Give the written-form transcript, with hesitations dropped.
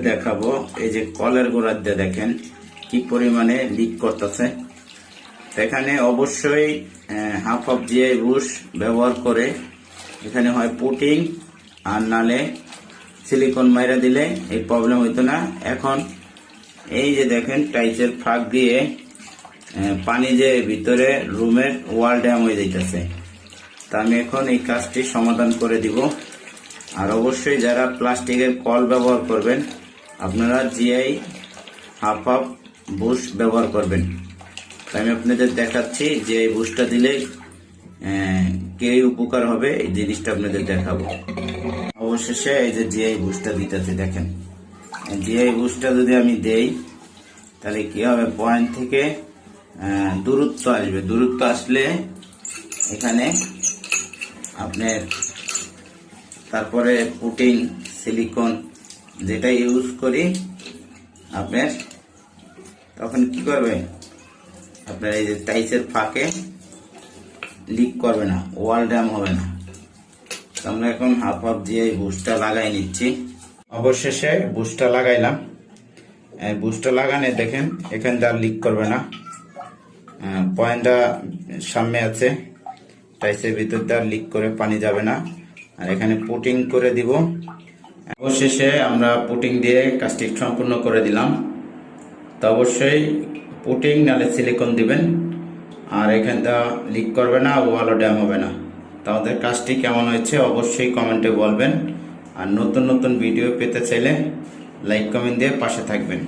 দেখাবো এই যে কলের গোড়ার দিয়ে দেখেন কি পরিমাণে লিক করতেছে। এখানে অবশ্যই হাফ অফ জিআই বুশ ব্যবহার করে এখানে হয় পুটিং আর নালে সিলিকন মাইরা দিলে এই প্রবলেম হইতো না। এখন এই যে দেখেন টাইলসের ফাঁক দিয়ে পানি যে ভিতরে রুমের ওয়াল ড্যাম হয়ে যাইতেছে, তা আমি এখন এই কাজটি সমাধান করে দিব। আর অবশ্যই যারা প্লাস্টিকের কল ব্যবহার করবেন আপনারা জিআই হাফ বুশ ব্যবহার করবেন। তাই আমি আপনাদের দেখাচ্ছি যে এই বুশটা দিলে কে উপকার হবে এই জিনিসটা আপনাদের দেখাবো। অবশেষে এই যে জিআই বুশটা দিতেছে, দেখেন জিআই বুশটা যদি আমি দেই তাহলে কি হবে, পয়েন্ট থেকে দূরত্ব আসবে। দূরত্ব আসলে এখানে আপনার তারপরে পুটিং সিলিকন যেটা ইউজ করি আপনার, তখন কি করবে আপনার এই যে টাইলসের ফাঁকে লিক করবে না, ওয়াল ড্যাম হবে না। আমরা এখন হাফ জিআই বুশটা লাগাই নিচ্ছি। অবশেষে বুশটা লাগাইলাম। বুশটা লাগানে দেখেন এখানে আর লিক করবে না, পয়েন্টটা সামনে আছে, টাইলসের ভিতর দিয়ে লিক করে পানি যাবে না। আর এখানে পুটিং করে দিব। অবশেষে আমরা পুটিং দিয়ে কাজটি সম্পূর্ণ করে দিলাম। তো অবশ্যই পুটিং নালে সিলিকন দিবেন, আর এখানটা লিক করবে না, ওয়ালও ড্যাম হবে না। তো আমাদের কাজটি কেমন হয়েছে অবশ্যই কমেন্টে বলবেন। আর নতুন নতুন ভিডিও পেতে চাইলে লাইক কমেন্ট দিয়ে পাশে থাকবেন।